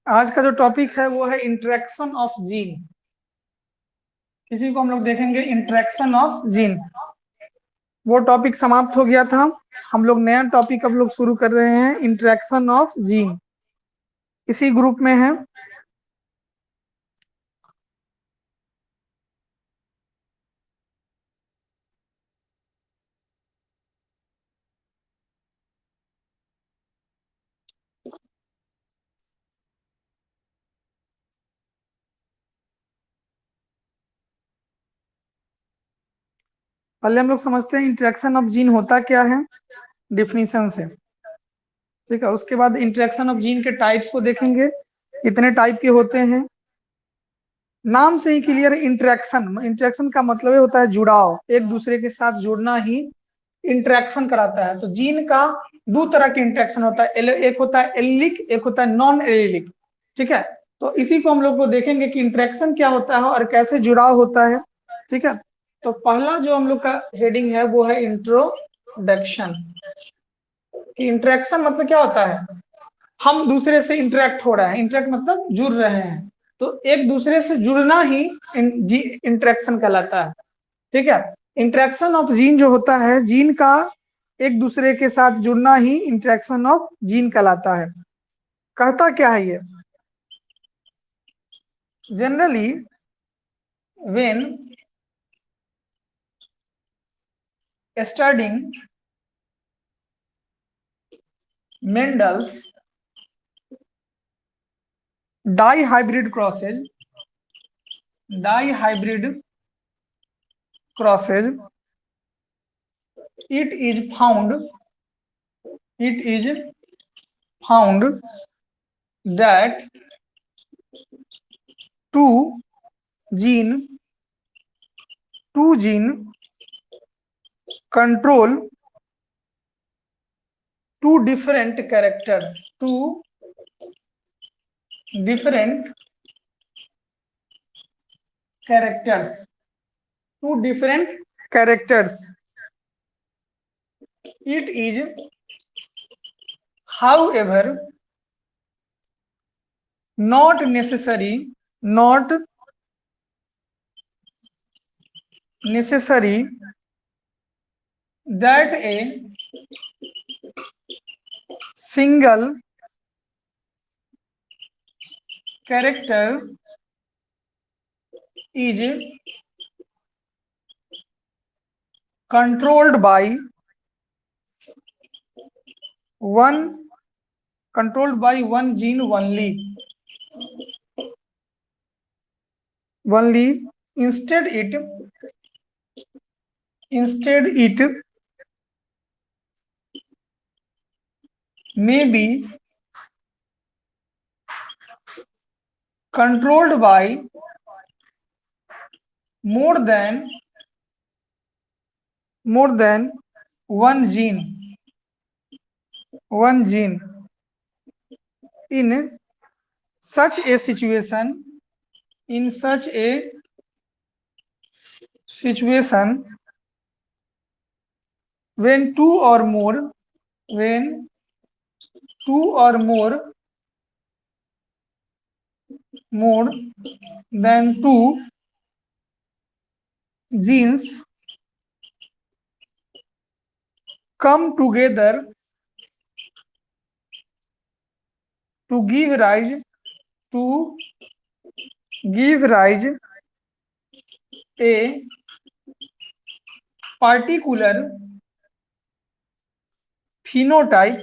आज का जो टॉपिक है वो है इंटरेक्शन ऑफ जीन। इसी को हम लोग देखेंगे, इंटरेक्शन ऑफ जीन। वो टॉपिक समाप्त हो गया था, हम लोग नया टॉपिक अब लोग शुरू कर रहे हैं, इंटरेक्शन ऑफ जीन। इसी ग्रुप में है। पहले हम लोग समझते हैं इंटरेक्शन ऑफ जीन होता क्या है, डिफिनीशन से। ठीक है, उसके बाद इंटरेक्शन ऑफ जीन के टाइप्स को देखेंगे, कितने टाइप के होते हैं। नाम से ही क्लियर, इंटरेक्शन इंटरेक्शन का मतलब होता है जुड़ाव, एक दूसरे के साथ जुड़ना ही इंटरेक्शन कराता है। तो जीन का दो तरह के इंटरेक्शन होता है, एक होता है एलिलिक, एक होता है नॉन एलिलिक। ठीक है, तो इसी को हम लोग को देखेंगे कि इंटरेक्शन क्या होता है और कैसे जुड़ाव होता है। ठीक है, तो पहला जो हम लोग का हेडिंग है वो है इंट्रोडक्शन। इंटरेक्शन मतलब क्या होता है, हम दूसरे से इंटरेक्ट हो रहे हैं, इंटरेक्ट मतलब जुड़ रहे हैं, तो एक दूसरे से जुड़ना ही इंटरेक्शन कहलाता है। ठीक है, इंटरेक्शन ऑफ जीन जो होता है, जीन का एक दूसरे के साथ जुड़ना ही इंटरेक्शन ऑफ जीन कहलाता है। कहता क्या है ये, generally when studying Mendel's dihybrid crosses, it is found that two gene control two different characters, It is, however, not necessary that a single character is controlled by one gene only. Instead it may be controlled by more than one gene. In such a situation, when two or more than two genes come together to give rise a particular phenotypes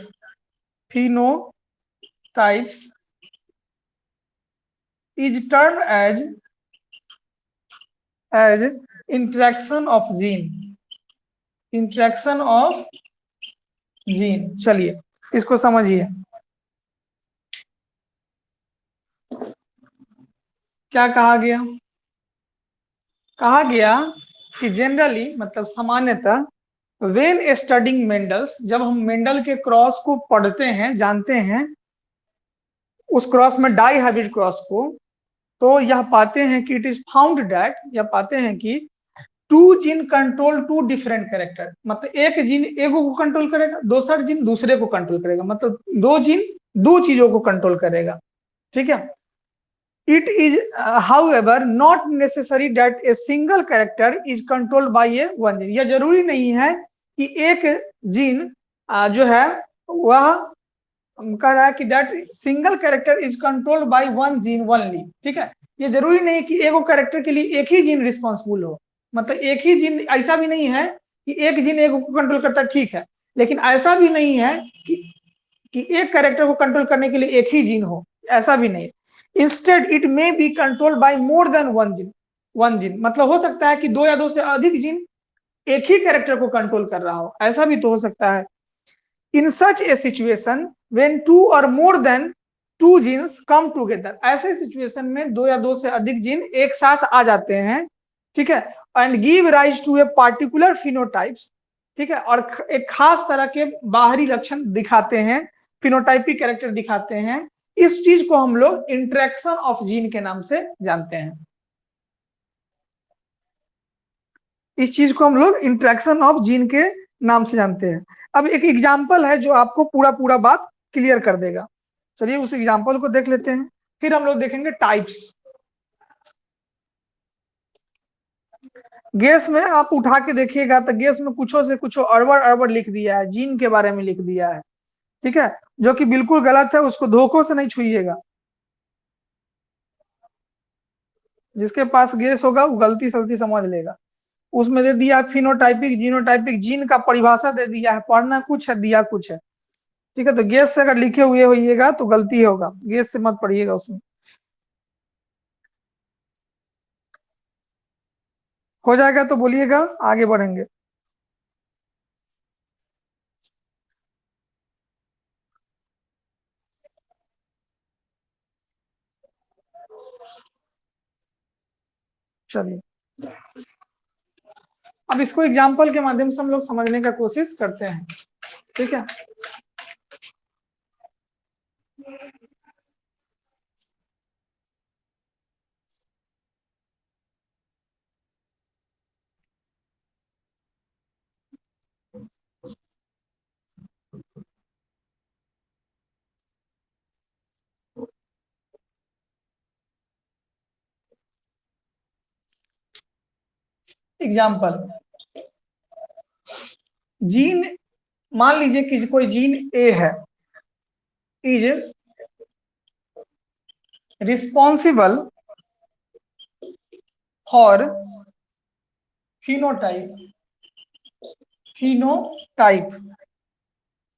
is termed as interaction of gene. चलिए इसको समझिए, क्या कहा गया कि generally मतलब सामान्यतः when studying Mendel's, जब हम मेंडल के क्रॉस को पढ़ते हैं, जानते हैं उस क्रॉस में डाइहाइब्रिड क्रॉस को, तो यह पाते हैं कि इट इज फाउंड दैट, यह पाते हैं कि two gene control two different character, मतलब एक जीन एक को कंट्रोल करेगा, दूसरा जीन दूसरे को कंट्रोल करेगा, मतलब दो जीन दो चीजों को कंट्रोल करेगा। ठीक है। It is however not necessary that a single character is controlled by A one gene. यह जरूरी नहीं है कि एक जीन जो है वह कह रहा है कि that single character is controlled by one gene only. ठीक है, ये जरूरी नहीं कि एक कैरेक्टर के लिए एक ही जीन रिस्पॉन्सिबल हो, मतलब एक ही जीन, ऐसा भी नहीं है कि एक जीन एक को कंट्रोल करता है, ठीक है, लेकिन ऐसा भी नहीं है कि एक कैरेक्टर को कंट्रोल करने के लिए एक ही जीन हो, ऐसा भी नहीं। Instead it may be controlled by more than one gene, मतलब हो सकता है कि दो या दो से अधिक जीन एक ही कैरेक्टर को कंट्रोल कर रहा हो, ऐसा भी तो हो सकता है। In such a situation when two और more than two genes come together, ऐसे सिचुएशन में दो या दो से अधिक जीन एक साथ आ जाते हैं, ठीक है, and give rise to a particular phenotypes, ठीक है, और एक खास तरह के बाहरी लक्षण दिखाते हैं, फिनोटाइपिक कैरेक्टर दिखाते हैं। इस चीज को हम लोग इंटरेक्शन ऑफ जीन के नाम से जानते हैं। इस चीज को हम लोग इंटरेक्शन ऑफ जीन के नाम से जानते हैं। अब एक एग्जाम्पल है जो आपको पूरा पूरा बात क्लियर कर देगा। चलिए उस एग्जाम्पल को देख लेते हैं, फिर हम लोग देखेंगे टाइप्स। गेस में आप उठा के देखिएगा तो गेस में कुछो से कुछो अड़बड़ अड़बड़ लिख दिया है, जीन के बारे में लिख दिया है, ठीक है, जो कि बिल्कुल गलत है, उसको धोखों से नहीं छुइएगा। जिसके पास गेस होगा वो गलती सलती समझ लेगा। उसमें दे दिया फिनोटाइपिक जीनोटाइपिक, जीन का परिभाषा दे दिया है, पढ़ना कुछ है दिया कुछ है, ठीक है, तो गेस से अगर लिखे हुए होइएगा तो गलती होगा, गेस से मत पढ़िएगा उसमें। हो जाएगा तो बोलिएगा, आगे बढ़ेंगे। चलिए अब इसको एग्जाम्पल के माध्यम से हम लोग समझने का कोशिश करते हैं, ठीक है। एग्जाम्पल, जीन, मान लीजिए कि कोई जीन ए है, is responsible for phenotype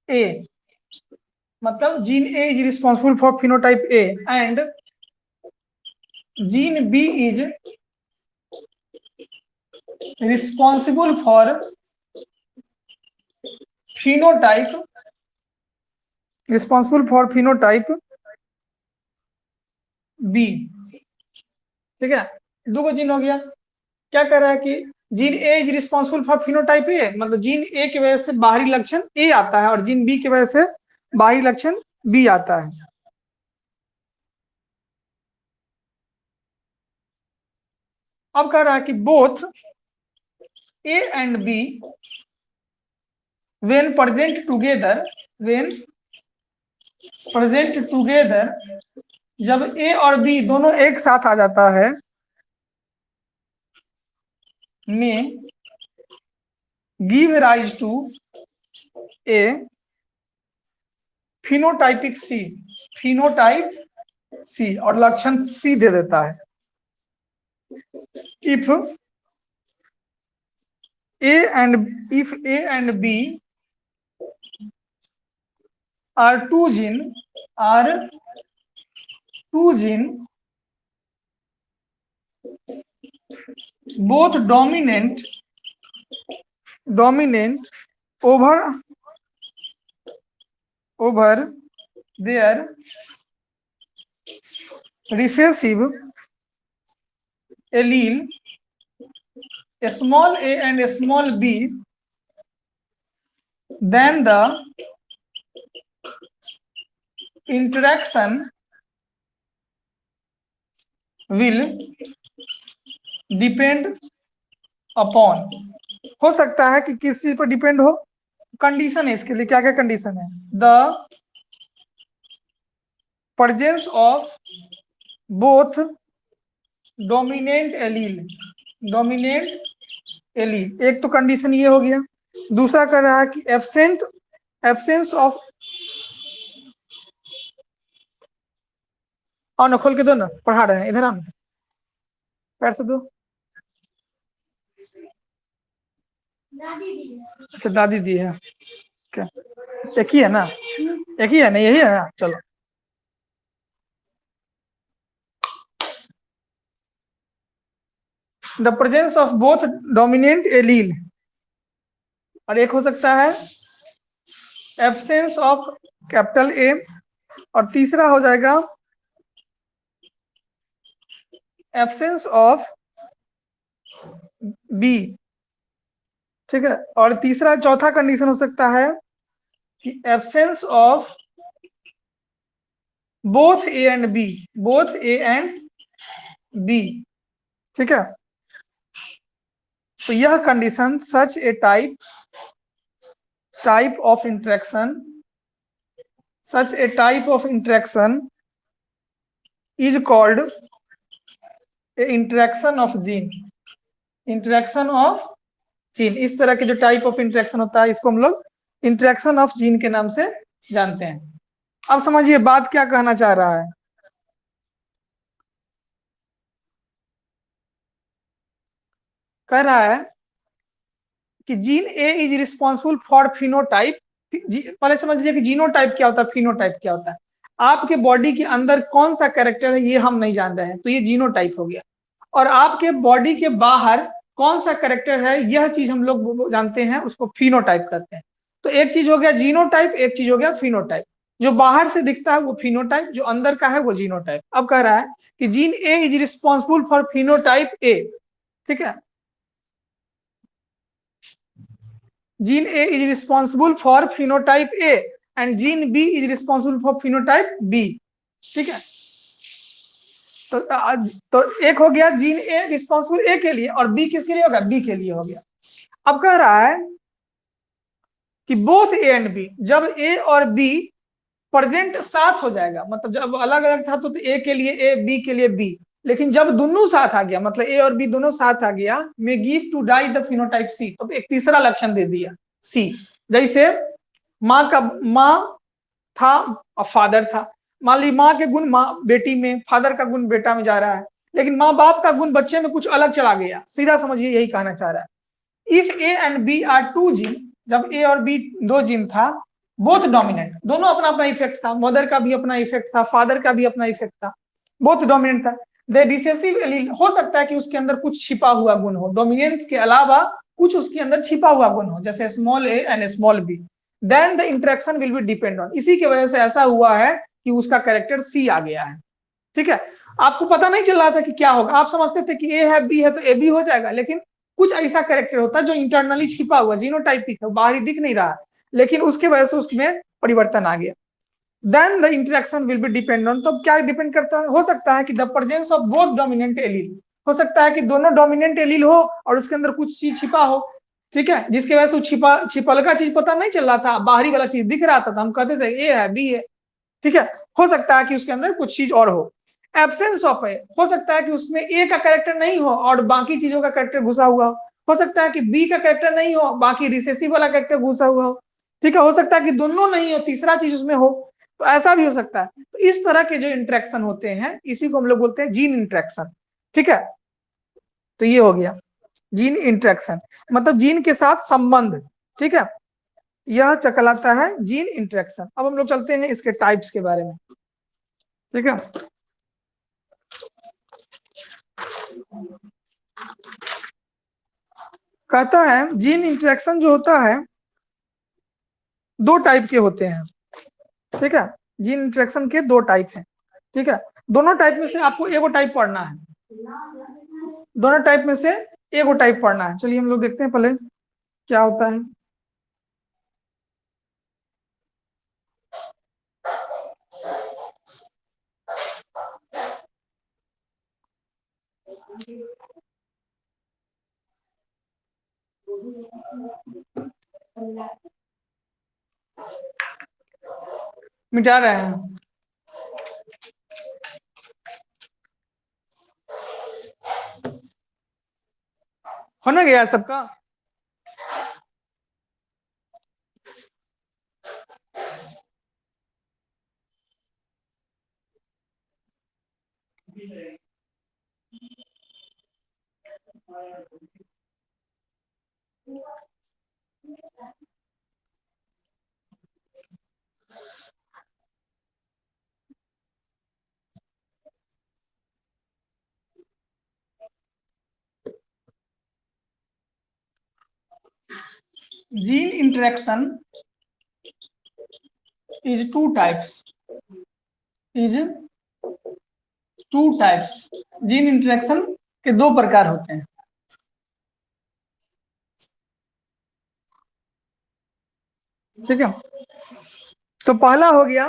A, मतलब gene A is responsible for phenotype A and gene B is responsible for phenotype B, ठीक है, दो को जीन हो गया। क्या कर रहा है कि gene A is responsible for phenotype A, मतलब जीन ए की वजह से बाहरी लक्षण ए आता है और जीन बी की वजह से बाहरी लक्षण बी आता है। अब कह रहा है कि both A and B when present together, जब ए और बी दोनों एक साथ आ जाता है, may give rise to a phenotypic C, और लक्षण सी दे देता है। If A and B are two gene both dominant over their recessive allele, small a and small b, then the interaction will depend upon, हो सकता है कि किस चीज पर डिपेंड हो, कंडीशन है इसके लिए, क्या क्या कंडीशन है, the presence of both dominant allele, dominant allele, एक तो कंडीशन ये हो गया। दूसरा कर रहा है कि एब्सेंस ऑफ, और ना खोल के दो ना, पढ़ा रहे हैं, इधर आना, पैर से दो। अच्छा दादी दी है क्या? एक ही है ना, एक ही है ना, यही है ना, चलो। The presence of both dominant allele, और एक हो सकता है एब्सेंस ऑफ कैपिटल ए, और तीसरा हो जाएगा एब्सेंस ऑफ बी। ठीक है, और तीसरा चौथा कंडीशन हो सकता है कि absence of both A and B, both A and B. ठीक है, तो यह condition such a type of interaction, such a type of interaction is called a interaction of gene, interaction of gene। इस तरह के जो टाइप ऑफ इंटरेक्शन होता है इसको हम लोग इंटरेक्शन ऑफ जीन के नाम से जानते हैं। अब समझिए बात क्या कहना चाह रहा है। कह रहा है कि gene A is responsible for phenotype. पहले समझिए कि जीनोटाइप क्या होता है, फिनोटाइप क्या होता है। आपके बॉडी के अंदर कौन सा कैरेक्टर है ये हम नहीं जान रहे हैं, तो ये जीनोटाइप हो गया। और आपके बॉडी के बाहर कौन सा कैरेक्टर है यह चीज हम लोग जानते हैं, उसको फिनोटाइप कहते हैं। तो एक चीज हो गया जीनोटाइप, एक चीज हो गया फिनोटाइप। जो बाहर से दिखता है वो फिनोटाइप, जो अंदर का है वो जीनोटाइप। अब कह रहा है कि gene A is responsible for phenotype A. ठीक है, gene A is responsible for phenotype A and gene B is responsible for phenotype B. ठीक है, तो एक हो गया जीन ए रिस्पॉन्सिबल ए के लिए, और बी किसके लिए होगा, बी के लिए हो गया। अब कह रहा है कि बोथ ए एंड बी, जब ए और बी प्रेजेंट साथ हो जाएगा, मतलब जब अलग अलग था तो ए के लिए ए, बी के लिए बी, लेकिन जब दोनों साथ आ गया, मतलब ए और बी दोनों साथ आ गया, may give to die the phenotype C. तो एक तीसरा लक्षण दे दिया सी। जैसे माँ था और फादर था, मान ली माँ के गुण माँ बेटी में, फादर का गुण बेटा में जा रहा है, लेकिन माँ बाप का गुण बच्चे में कुछ अलग चला गया। सीधा समझिए यही कहना चाह रहा है। If A and B are two gene, जब ए और बी दो जीन था, बोथ डोमिनेंट, दोनों अपना अपना इफेक्ट था, मदर का भी अपना इफेक्ट था, फादर का भी अपना इफेक्ट था, बोथ डोमिनेंट था। दे रिसेसिव एलील, हो सकता है कि उसके अंदर कुछ छिपा हुआ गुण हो, डोमिनेंस के अलावा कुछ उसके अंदर छिपा हुआ गुण हो, जैसे small A and small B. Then the interaction will be depend on, इसी की वजह से ऐसा हुआ है कि उसका कैरेक्टर सी आ गया है। ठीक है, आपको पता नहीं चल रहा था कि क्या होगा, आप समझते थे कि ए है बी है तो ए बी हो जाएगा, लेकिन कुछ ऐसा कैरेक्टर होता है जो इंटरनली छिपा हुआ, जीनोटाइपिक है, बाहरी दिख नहीं रहा, लेकिन उसके वजह से उसमें परिवर्तन आ गया। Then the interaction will be depend on, तो क्या डिपेंड करता है, हो सकता है कि the presence of both dominant allele, हो सकता है कि दोनों डोमिनेंट एलील हो और उसके अंदर कुछ चीज छिपा हो। ठीक है, जिसकी वजह से छिपल का चीज पता नहीं चल रहा था, बाहरी वाला चीज दिख रहा था, हम कहते थे ए है बी है। ठीक है, हो सकता है कि उसके अंदर कुछ चीज और हो। एब्सेंस ऑफ ए, हो सकता है कि उसमें ए का कैरेक्टर नहीं हो और बाकी चीजों का कैरेक्टर घुसा हुआ हो सकता है कि बी का कैरेक्टर नहीं हो, बाकी रिसेसिव वाला कैरेक्टर घुसा हुआ हो। ठीक है, हो सकता है कि दोनों नहीं हो, तीसरा चीज उसमें हो, तो ऐसा भी हो सकता है। तो इस तरह के जो इंटरेक्शन होते हैं इसी को हम लोग बोलते हैं जीन इंटरेक्शन। ठीक है, तो ये हो गया जीन इंटरेक्शन, मतलब जीन के साथ संबंध। ठीक है, यह कहलाता है जीन इंटरेक्शन। अब हम लोग चलते हैं इसके टाइप्स के बारे में। ठीक है, कहता है जीन इंटरेक्शन जो होता है दो टाइप के होते हैं। ठीक है, जीन इंटरेक्शन के दो टाइप हैं। ठीक है, दोनों टाइप में से आपको एगो टाइप पढ़ना है, दोनों टाइप में से एगो टाइप पढ़ना है। चलिए हम लोग देखते हैं पहले क्या होता है। मिटा रहे हैं। होना गया सबका? Gene interaction is two types, is two types. Gene interaction के दो प्रकार होते हैं। ठीक है, तो पहला हो गया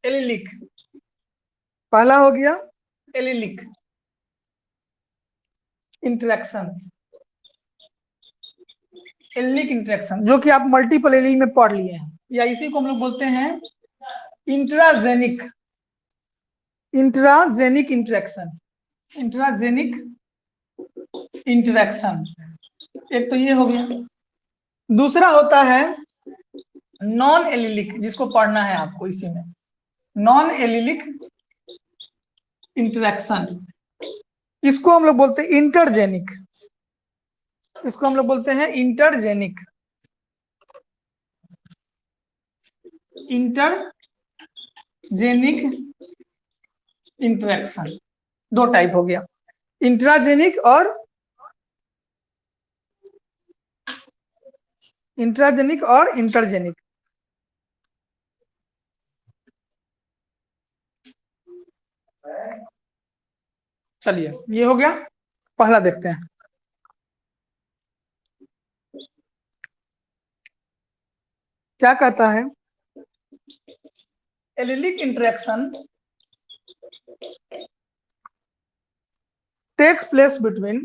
एलिलिक, पहला हो गया एलिलिक इंटरेक्शन, एलिलिक इंटरेक्शन जो कि आप मल्टीपल एलिल में पढ़ लिए हैं, या इसी को हम लोग बोलते हैं intragenic, intragenic interaction, intragenic interaction. एक तो ये हो गया। दूसरा होता है नॉन एलिलिक, जिसको पढ़ना है आपको इसी में, नॉन एलिलिक इंटरेक्शन। इसको हम लोग बोलते हैं इंटरजेनिक, इसको हम लोग बोलते हैं इंटरजेनिक, इंटरजेनिक इंटरेक्शन। दो टाइप हो गया, इंट्राजेनिक और इंट्राजेनिक और इंटरजेनिक। चलिए ये हो गया, पहला देखते हैं। क्या कहता है? Allelic interaction takes place between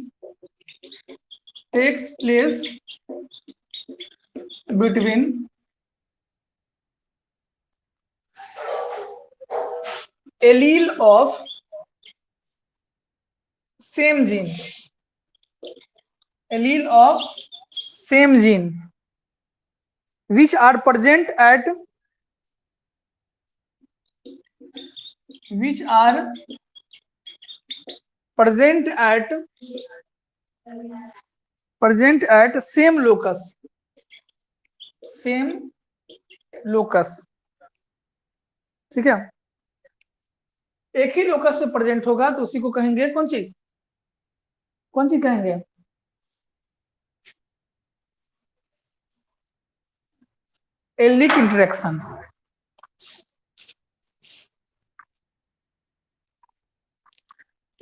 allele of same gene, allele of same gene which are present at same locus। ठीक है, एक ही लोकस पे प्रेजेंट होगा तो उसी को कहेंगे कौन चीज, कौन चीज कहेंगे? Allelic interaction.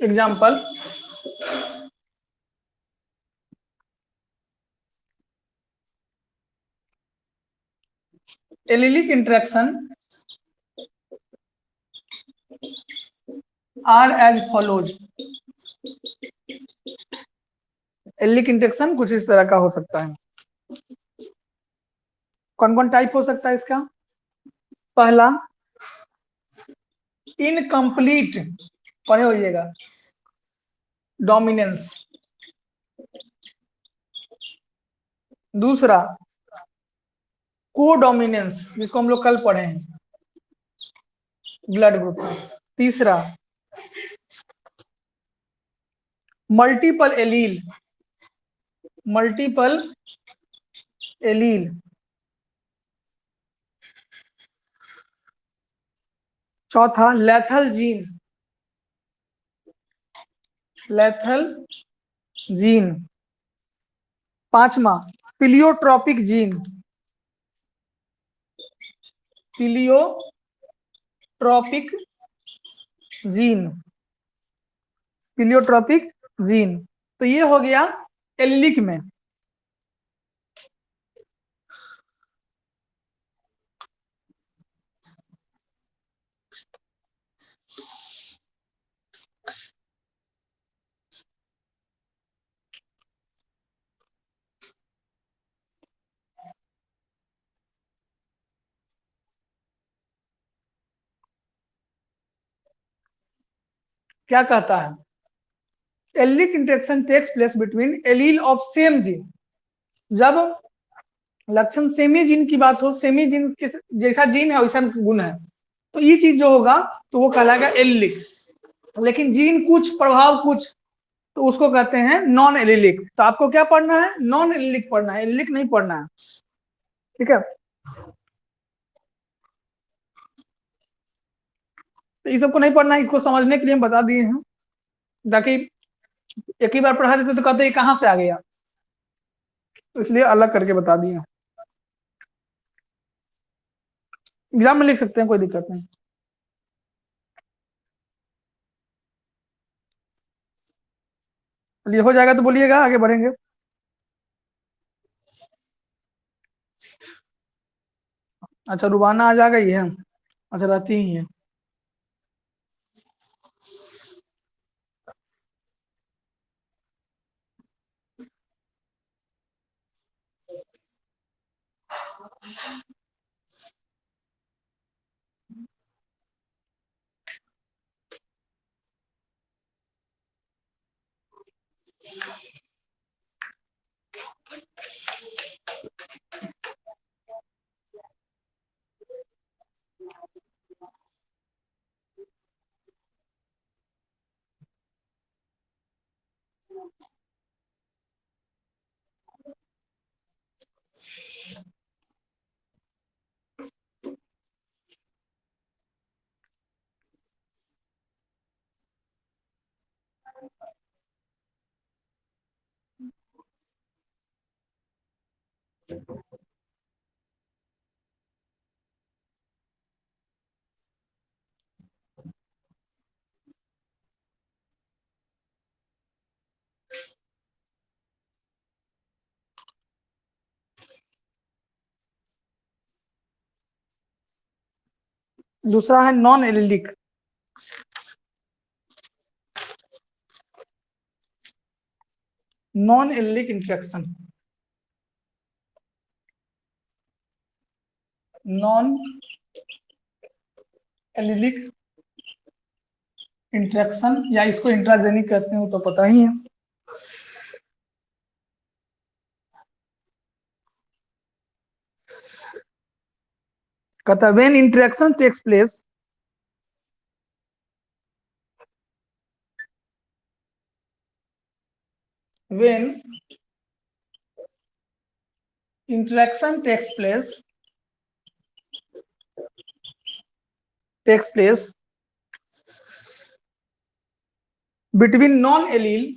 Example, allelic interaction are as follows. Allelic interaction कुछ इस तरह का हो सकता है। कौन कौन टाइप हो सकता है इसका? पहला इनकम्प्लीट, पढ़े होइएगा, डोमिनेंस। दूसरा कोडोमिनेंस, जिसको हम लोग कल पढ़े हैं, ब्लड ग्रुप। तीसरा मल्टीपल एलील, मल्टीपल एलील। चौथा लेथल जीन, लेथल जीन। पांचवा pleiotropic gene, pleiotropic gene, pleiotropic gene. तो ये हो गया एलिलिक में। क्या कहता है? Allelic interaction takes place between allele of same gene. जब लक्षण सेम ही जीन की बात हो, सेम ही जीन के जैसा जीन है वैसा गुण है, तो ये चीज जो होगा तो वो कहलाएगा एलिलिक। लेकिन जीन कुछ प्रभाव कुछ, तो उसको कहते हैं नॉन एलिलिक। तो आपको क्या पढ़ना है? नॉन एलिलिक पढ़ना है, एलिलिक नहीं पढ़ना है। ठीक है, तो इस सबको नहीं पढ़ना है, इसको समझने के लिए हम बता दिए हैं, ताकि एक ही बार पढ़ा देते तो कहते कहां से आ गया, तो इसलिए अलग करके बता दिए। एग्जाम में लिख सकते हैं, कोई दिक्कत नहीं। चलिए हो जाएगा तो बोलिएगा, आगे बढ़ेंगे। अच्छा रुबाना आ जाएगा, ये है। अच्छा रहती ही है। दूसरा है non allylic. Non allylic interaction, non allylic interaction, या इसको इंट्राजेनिक कहते हैं, तो पता ही है। कहता है when interaction takes place when interaction takes place between non-allele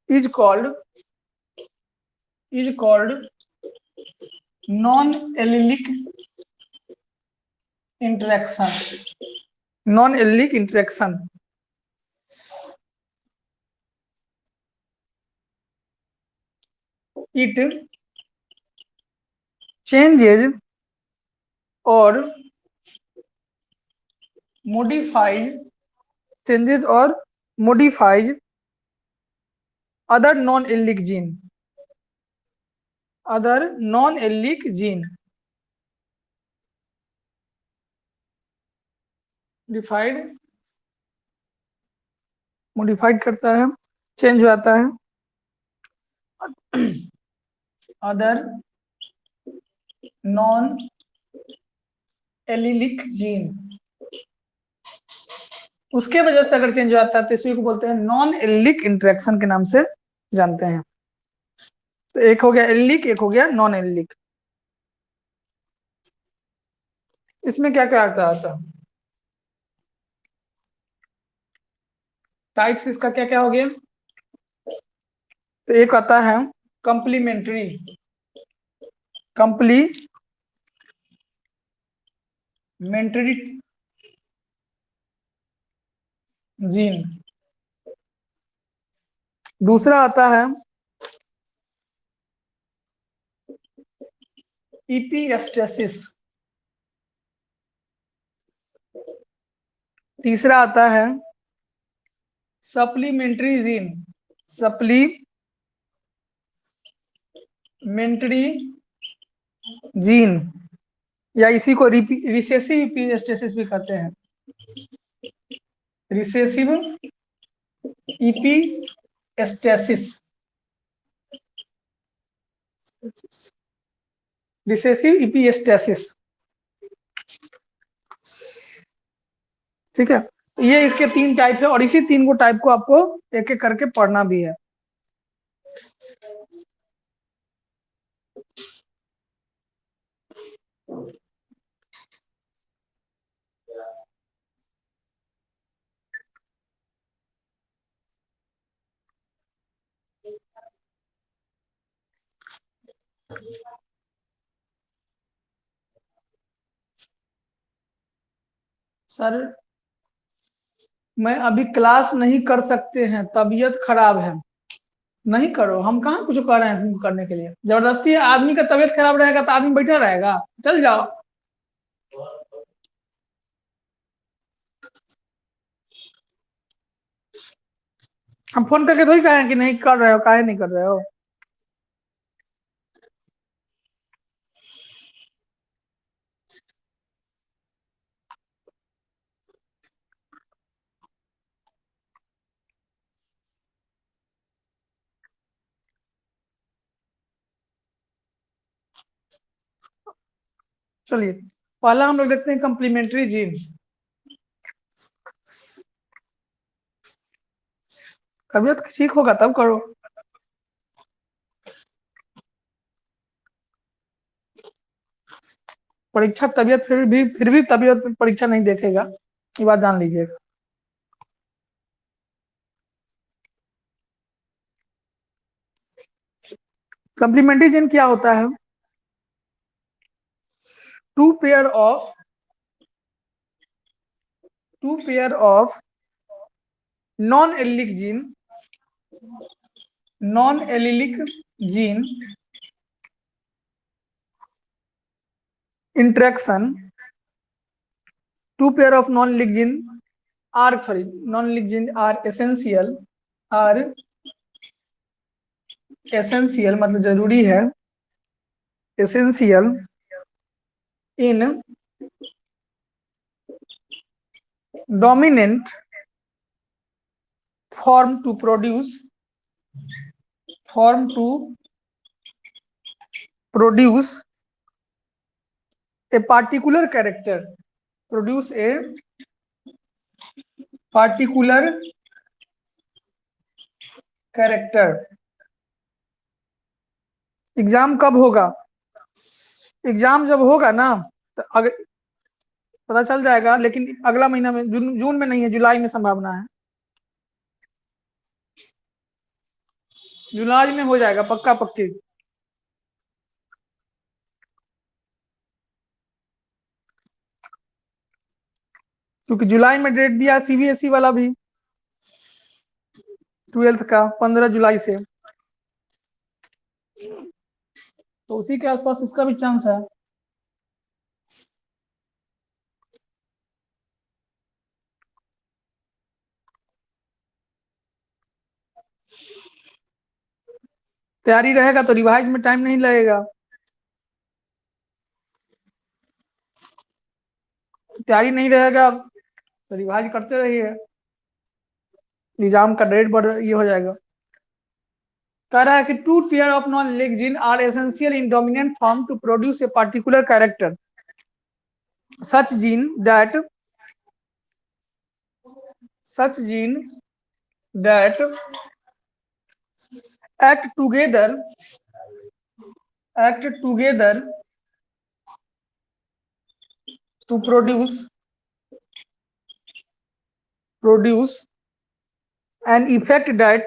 is called non-allelic interaction. Non-allelic interaction. It changes or modifies other non-allelic gene. modified करता है, चेंज हो जाता है अदर नॉन एलिलिक जीन, उसके वजह से अगर चेंज हो जाता है तो इसी को बोलते हैं नॉन एलिलिक इंटरेक्शन के नाम से जानते हैं। तो एक हो गया एलिलिक, एक हो गया नॉन एलिलिक। इसमें क्या क्या आता है? टाइप्स इसका क्या क्या हो गया? तो एक आता है कंप्लीमेंट्री जीन। दूसरा आता है इपिएस्टेसिस। तीसरा आता है सप्लीमेंट्री जीन। मेंटरी जीन, या इसी को रिसेसिव इपीस्टेसिस भी कहते हैं, रिसेसिव इपीस्टेसिस, रिसेसिव इपीस्टेसिस। ठीक है, ये इसके 3 टाइप है और इसी 3 को टाइप को आपको एक एक करके पढ़ना भी है। सर मैं अभी क्लास नहीं कर सकते हैं, तबीयत खराब है। नहीं करो, हम कहाँ कुछ कर रहे हैं तुमको करने के लिए, जबरदस्ती है। आदमी का तबीयत खराब रहेगा तो आदमी बैठा रहेगा, चल जाओ। हम फोन करके थोड़ी कहें कि नहीं कर रहे हो, काहे नहीं कर रहे हो। चलिए पहला हम लोग देखते हैं कम्प्लीमेंट्री जीन। तबीयत ठीक होगा तब करो। परीक्षा तबीयत फिर भी तबीयत परीक्षा नहीं देखेगा, ये बात जान लीजिएगा। कम्प्लीमेंट्री जीन क्या होता है? Two pair of non allelic gene interaction, two pair of non-leak gene are essential मतलब जरूरी है, essential in dominant form to produce a particular character, produce a particular character। Exam कब होगा? एग्जाम जब होगा ना तो अगर पता चल जाएगा, लेकिन अगला महीना में, जून में नहीं है, जुलाई में संभावना है। जुलाई में हो जाएगा पक्का पक्की। क्योंकि जुलाई में डेट दिया सीबीएसई वाला भी 12th का 15 जुलाई से, तो उसी के आसपास इसका भी चांस है। तैयारी रहेगा तो रिवाइज में टाइम नहीं लगेगा, तैयारी नहीं रहेगा तो रिवाइज करते रहिए, एग्जाम का डेट ये हो जाएगा। कह रहा है कि two pair of non leek gene are essential in dominant form to produce a particular character, such gene that act together to produce an effect that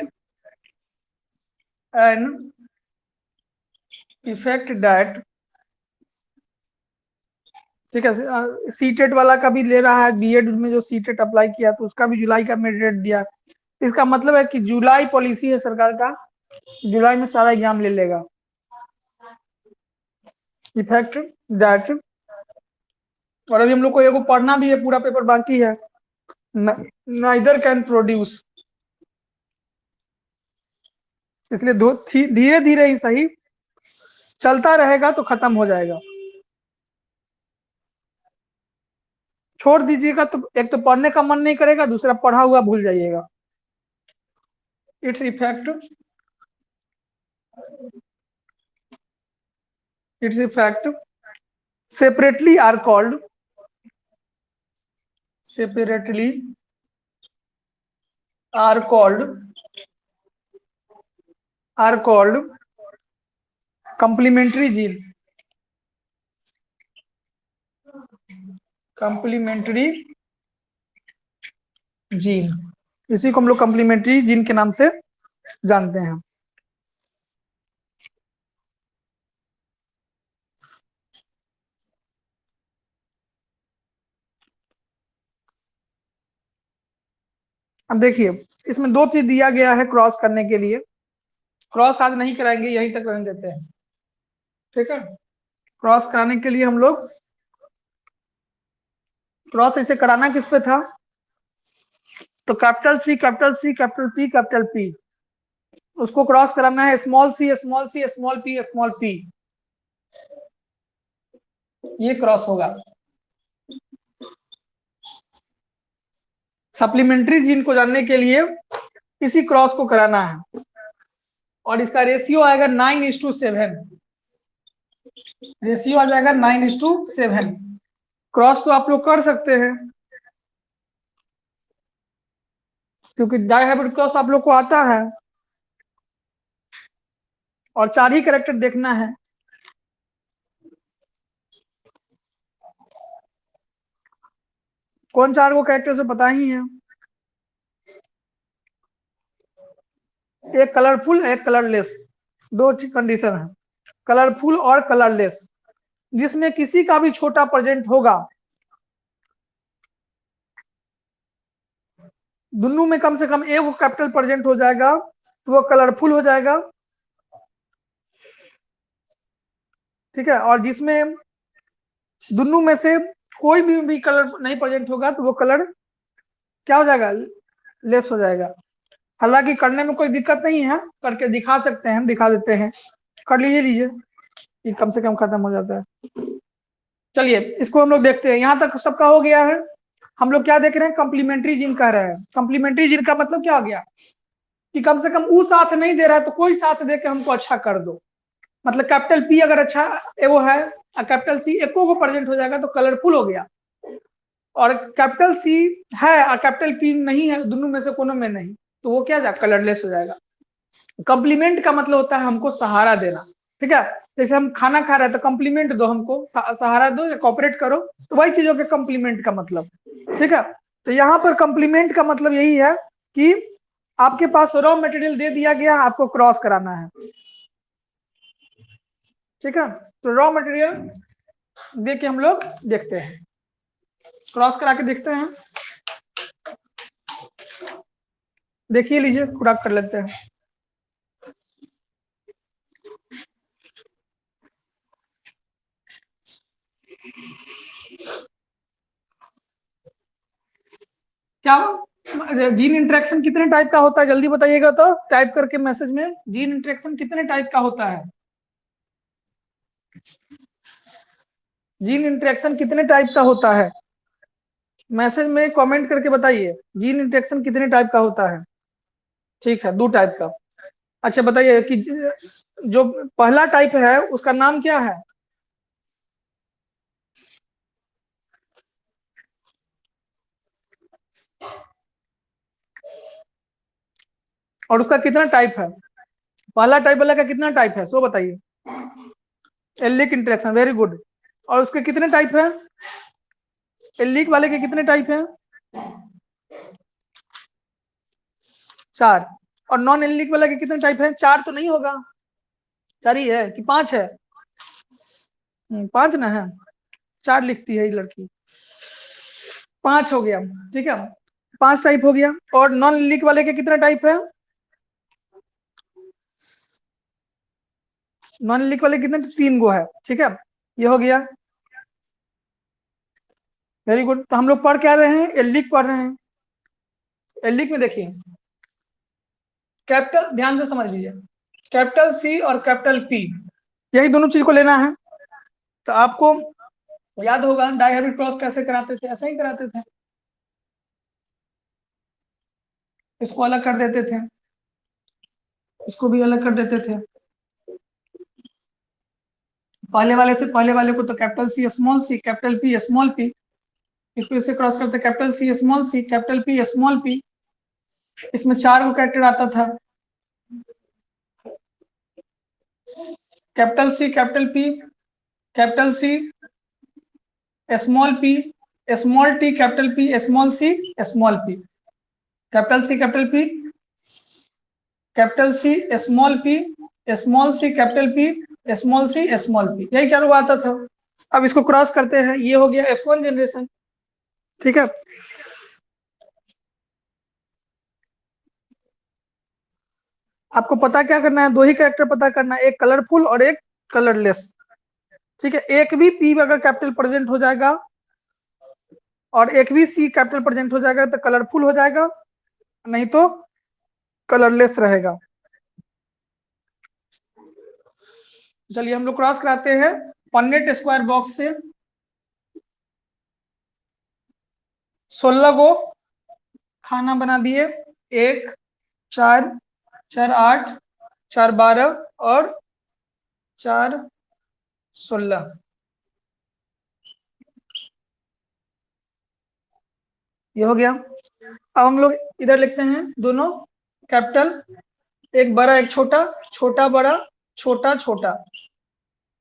ठीक है। सीटेट वाला का भी ले रहा है, बीएड में जो सीटेट अप्लाई किया तो उसका भी जुलाई का में डेट दिया। इसका मतलब है कि जुलाई पॉलिसी है सरकार का, जुलाई में सारा एग्जाम ले लेगा। इफेक्ट दैट, और अभी हम लोग को एगो पढ़ना भी है, पूरा पेपर बाकी है। नाइदर कैन प्रोड्यूस, इसलिए धीरे धीरे ही सही चलता रहेगा तो खत्म हो जाएगा। छोड़ दीजिएगा तो एक तो पढ़ने का मन नहीं करेगा, दूसरा पढ़ा हुआ भूल जाइएगा। Its effect, its effect separately are called, separately are called, are called complementary gene, complementary gene, इसी को हम लोग कंप्लीमेंट्री जीन के नाम से जानते हैं। अब देखिए, इसमें दो चीज दिया गया है क्रॉस करने के लिए। क्रॉस आज नहीं कराएंगे, यहीं तक रहने देते हैं, ठीक है। क्रॉस कराने के लिए हम लोग, क्रॉस ऐसे कराना किस पे था, तो capital C capital C capital P capital P, उसको क्रॉस कराना है small C small C small P, ये क्रॉस होगा। सप्लीमेंट्री जीन को जानने के लिए इसी क्रॉस को कराना है, और इसका रेशियो आएगा 9:7, रेशियो आ जाएगा 9:7। क्रॉस तो आप लोग कर सकते हैं, क्योंकि डायहाइब्रिड क्रॉस आप लोग को आता है, और 4 ही कैरेक्टर देखना है। कौन 4 को कैरेक्टर से पता ही है, एक कलरफुल एक कलरलेस, दो कंडीशन है, कलरफुल और कलरलेस। जिसमें किसी का भी छोटा प्रेजेंट होगा, दोनों में कम से कम एक वो कैपिटल प्रेजेंट हो जाएगा तो वो कलरफुल हो जाएगा, ठीक है। और जिसमें दोनों में से कोई भी कलर नहीं प्रेजेंट होगा तो वो कलर क्या हो जाएगा, लेस हो जाएगा। हालांकि करने में कोई दिक्कत नहीं है, करके दिखा सकते हैं, दिखा देते हैं, कर लीजिए, ये कम से कम खत्म हो जाता है। चलिए इसको हम लोग देखते हैं, यहां तक सबका हो गया है। हम लोग क्या देख रहे हैं, कंप्लीमेंट्री जीन कह रहे हैं। कंप्लीमेंट्री जीन का मतलब क्या हो गया, कि कम से कम वो साथ नहीं दे रहा है तो कोई साथ दे के हमको अच्छा कर दो। मतलब कैपिटल पी अगर अच्छा वो है और कैपिटल सी एको को प्रेजेंट हो जाएगा तो कलरफुल हो गया, और कैपिटल सी है और कैपिटल पी नहीं है, दोनों में से कोनो में नहीं, तो वो क्या जाएगा, कलरलेस हो जाएगा। कॉम्प्लीमेंट का मतलब होता है हमको सहारा देना, ठीक है। जैसे हम खाना खा रहे हैं तो कॉम्प्लीमेंट दो हमको, सहारा दो या कॉपरेट करो, तो वही चीजों के कॉम्प्लीमेंट का मतलब, ठीक है। तो यहाँ पर कॉम्प्लीमेंट का मतलब यही है कि आपके पास रॉ मटेरियल दे दिया गया, आपको क्रॉस कराना है, ठीक है। तो रॉ मटेरियल दे के हम लोग देखते हैं, क्रॉस करा के देखते हैं। देखिए लीजिए, खुराक कर लेते हैं। क्या जीन इंटरेक्शन कितने टाइप का होता है, जल्दी बताइएगा तो टाइप करके मैसेज में, जीन इंटरेक्शन कितने टाइप का होता है, जीन इंटरेक्शन कितने टाइप का होता है, मैसेज में कमेंट करके बताइए, जीन इंटरेक्शन कितने टाइप का होता है। ठीक है, 2 टाइप का। अच्छा बताइए कि जो पहला टाइप है उसका नाम क्या है, और उसका कितना टाइप है, पहला टाइप वाला का कितना टाइप है, सो बताइए। Allelic interaction, very good. और उसके कितने टाइप है, एलिक वाले के कितने टाइप है, 4। और नॉन एलिक वाला के कितने टाइप है, 4 तो नहीं होगा, 4 ही है कि 5 है, 5 ना है, 4 लिखती है ये लड़की, 5 हो गया, ठीक है, 5 टाइप हो गया। और नॉन एलिक वाले के कितना टाइप है, नॉन एलिक वाले कितने, 3 गो है, ठीक है, ये हो गया, वेरी गुड। तो हम लोग पढ़ क्या रहे हैं, एलिक पढ़ रहे हैं। एलिक में देखिए, कैपिटल ध्यान से समझ लीजिए, कैपिटल सी और कैपिटल पी, यही दोनों चीज को लेना है। तो आपको याद होगा डायहेब्रिड क्रॉस कैसे कराते थे, ऐसे ही कराते थे, इसको अलग कर देते थे, इसको भी अलग कर देते थे। पहले वाले से पहले वाले को तो capital C small C capital P small P, इसको इससे क्रॉस करते capital C small C capital P small P. इसमें 4 को कैरेक्टर आता था, capital C capital P capital C small P small T capital P small C small P, capital C capital P capital C small P small C capital P small C small P, यही चारों आता था। अब इसको cross करते हैं, ये हो गया F1 जनरेशन। ठीक है, आपको पता क्या करना है, दो ही कैरेक्टर पता करना है, एक कलरफुल और एक कलरलेस। ठीक है, एक भी पी अगर कैपिटल प्रेजेंट हो जाएगा और एक भी सी कैपिटल प्रेजेंट हो जाएगा तो कलरफुल हो जाएगा, नहीं तो कलरलेस रहेगा। चलिए हम लोग क्रॉस कराते हैं पन्नेट स्क्वायर बॉक्स से। 16 को खाना बना दिए, 1 4 4 8 4 12 और 4 16, ये हो गया। अब हम लोग इधर लिखते हैं दोनों कैपिटल, एक बड़ा एक छोटा, छोटा बड़ा छोटा छोटा,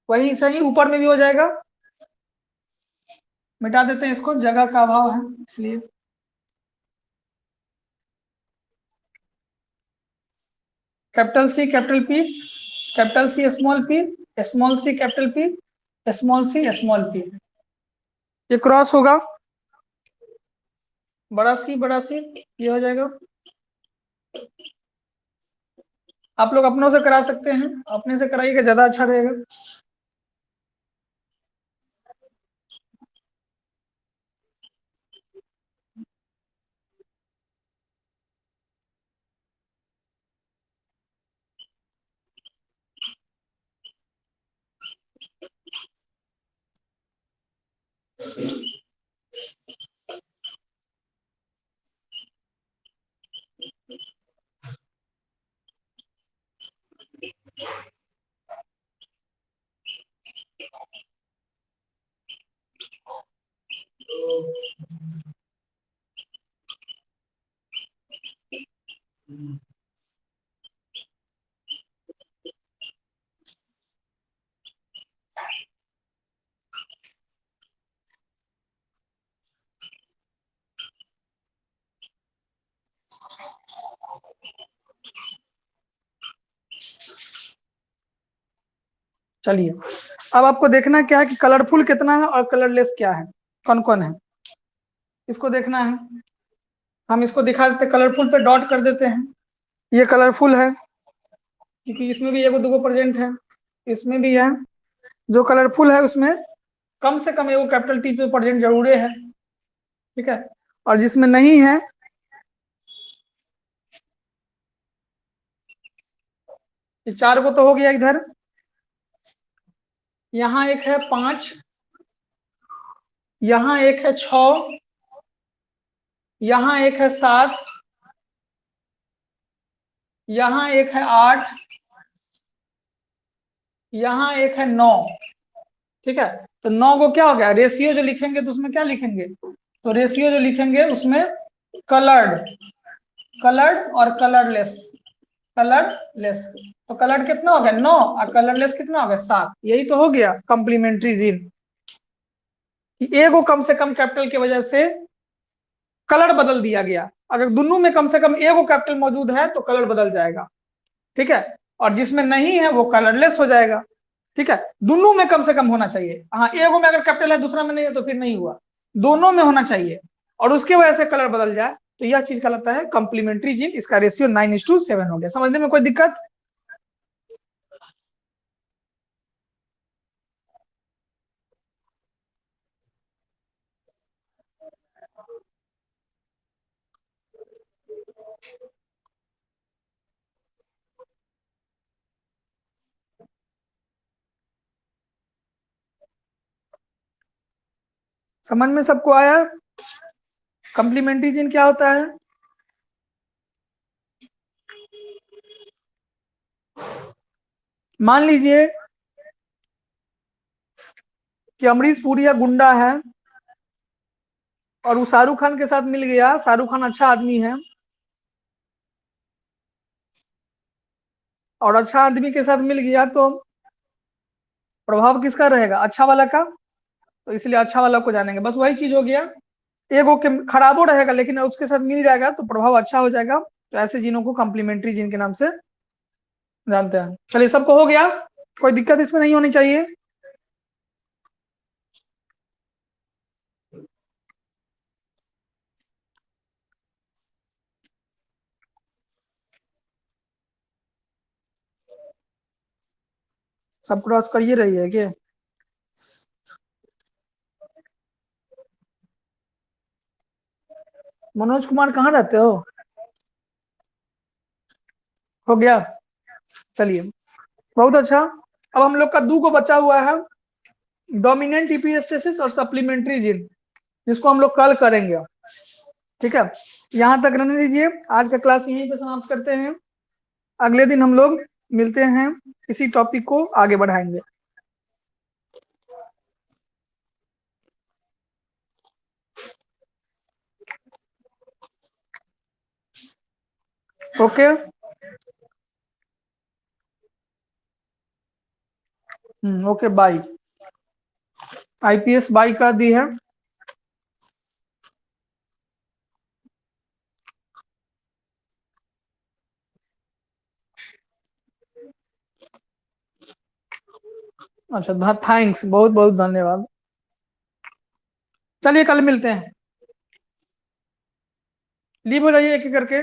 वही सही ऊपर में भी हो जाएगा। मिटा देते हैं इसको, जगह का अभाव है इसलिए। Capital C capital P capital C small P small C capital P small P, ये क्रॉस होगा, बड़ा सी ये हो जाएगा। आप लोग अपनों से करा सकते हैं, अपने से कराइएगा ज्यादा अच्छा रहेगा। चलिए अब आपको देखना क्या है कि कलरफुल कितना है और कलरलेस क्या है, कौन कौन है, इसको देखना है। हम इसको दिखा देते, कलरफुल पे डॉट कर देते हैं, ये कलरफुल है क्योंकि इसमें भी एगो दूगो प्रेजेंट है, इसमें भी है। जो कलरफुल है उसमें कम से कम एगो कैपिटल टी तो प्रेजेंट जरूर है। ठीक है, और जिसमें नहीं है, ये 4 को तो हो गया इधर, यहाँ एक है 5, यहाँ एक है 6, यहाँ एक है 7, यहाँ एक है 8, यहाँ एक है 9। ठीक है, तो 9 को क्या हो गया, रेशियो जो लिखेंगे तो उसमें क्या लिखेंगे, तो रेशियो जो लिखेंगे उसमें कलर्ड, कलर्ड और कलरलेस, कलरलेस। तो कलर्ड कितना हो गया 9 और कलरलेस कितना हो गया 7, यही तो हो गया कॉम्प्लीमेंट्री जीन, कि ए को कम से कम कैपिटल की वजह से कलर बदल दिया गया। अगर दोनों में कम से कम ए को कैपिटल मौजूद है तो कलर बदल जाएगा। ठीक है, और जिसमें नहीं है वो कलरलेस हो जाएगा। ठीक है, दोनों में कम से कम होना चाहिए। हाँ, एगो में अगर कैपिटल है दूसरा में नहीं है तो फिर नहीं हुआ, दोनों में होना चाहिए, और उसकी वजह से कलर बदल जाए तो यह चीज कहलाता है कॉम्प्लीमेंट्री जीन। इसका रेशियो 9:7 हो गया। समझने में कोई दिक्कत? समझ में सबको आया? कंप्लीमेंट्री जीन क्या होता है? मान लीजिए कि अमरीश पुरी या गुंडा है और वो शाहरुख खान के साथ मिल गया, शाहरुख खान अच्छा आदमी है, और अच्छा आदमी के साथ मिल गया तो प्रभाव किसका रहेगा? अच्छा वाला का। तो इसलिए अच्छा वाला को जानेंगे, बस वही चीज हो गया। एगो के खराबो रहेगा लेकिन उसके साथ मिल जाएगा तो प्रभाव अच्छा हो जाएगा। तो ऐसे जीनों को कॉम्प्लीमेंट्री जीन के नाम से जानते हैं। चलिए, सबको हो गया, कोई दिक्कत इसमें नहीं होनी चाहिए। सब क्रॉस करिए रही है कि मनोज कुमार कहाँ रहते हो गया? चलिए, बहुत अच्छा। अब हम लोग का दो को बचा हुआ है, डोमिनेंट इपिस्टेसिस और सप्लीमेंट्री जीन, जिसको हम लोग कल करेंगे। ठीक है, यहां तक रहने दीजिए। आज का क्लास यहीं पे समाप्त करते हैं। अगले दिन हम लोग मिलते हैं, इसी टॉपिक को आगे बढ़ाएंगे। Okay, okay, bye. IPS bye कर दी है। अच्छा, थैंक्स, बहुत बहुत धन्यवाद। चलिए, कल मिलते हैं। लीव हो जाइए एक एक करके।